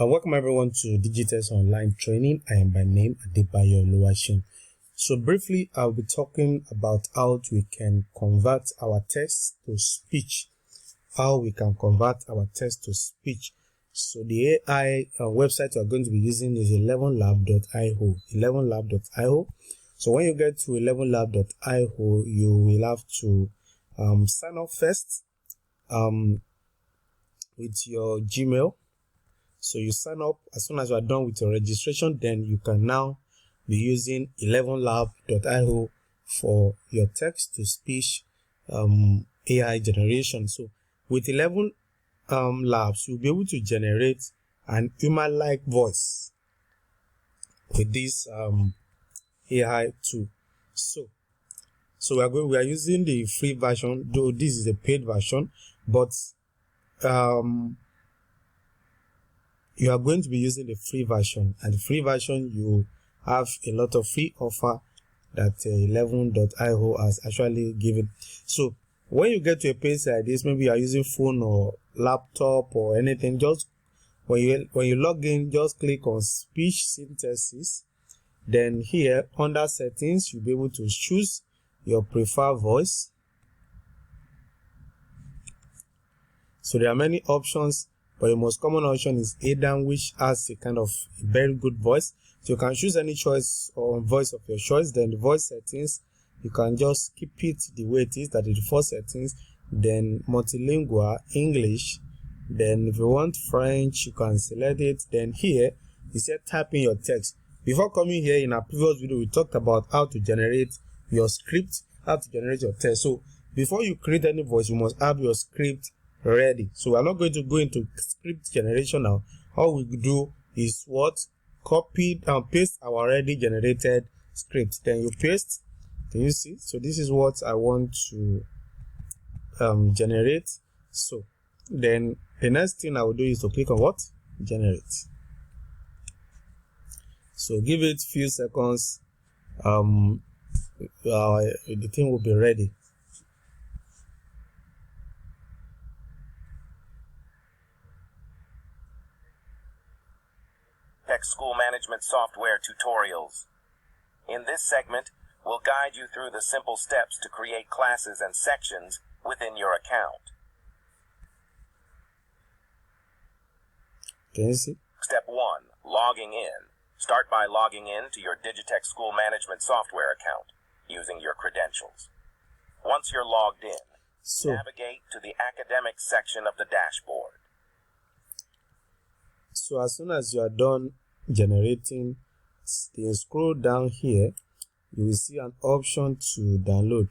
Welcome everyone to Digitest Online Training. I am by name Adebayo Oluwaseun. So briefly, I'll be talking about how we can convert our text to speech. So the AI website we're going to be using is elenvenlab.io. elenvenlab.io. So when you get to elenvenlab.io, you will have to sign up first with your Gmail. So you sign up. As soon as you are done with your registration, then you can now be using elenvenlab.io for your text to speech AI generation. So with 11 labs, you'll be able to generate an human-like voice with this AI tool. So we are using the free version, though this is a paid version, but you are going to be using the free version, and the free version you have a lot of free offer that elenven.io has actually given. So when you get to a page like this, maybe you are using phone or laptop or anything, just when you log in, just click on speech synthesis. Then here under settings, you'll be able to choose your preferred voice. So there are many options, but the most common option is Adam, which has a kind of very good voice. So you can choose any choice or voice of your choice. Then the voice settings, you can just keep it the way it is, that is the default settings. Then multilingual, English. Then if you want French, you can select it. Then here, you said type in your text. Before coming here, in our previous video, we talked about how to generate your script, how to generate your text. So before you create any voice, you must have your script ready. So we're not going to go into script generation now. All we do is what? Copy and paste our already generated script. Then you paste. Can you see? So this is what I want to generate. So then the next thing I will do is to click on what? Generate. So give it a few seconds. The thing will be ready. School management software tutorials. In this segment, we'll guide you through the simple steps to create classes and sections within your account. Can you see? Step 1. Logging in. Start by logging in to your Digitech School Management software account using your credentials. Once you're logged in, navigate to the academic section of the dashboard. So as soon as you are done generating, then scroll down here, you will see an option to download.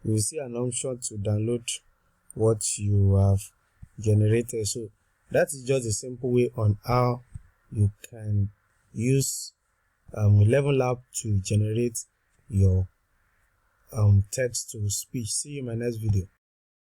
You will see an option to download what you have generated. So that is just a simple way on how you can use Elenven Lab to generate your text to speech. See you in my next video.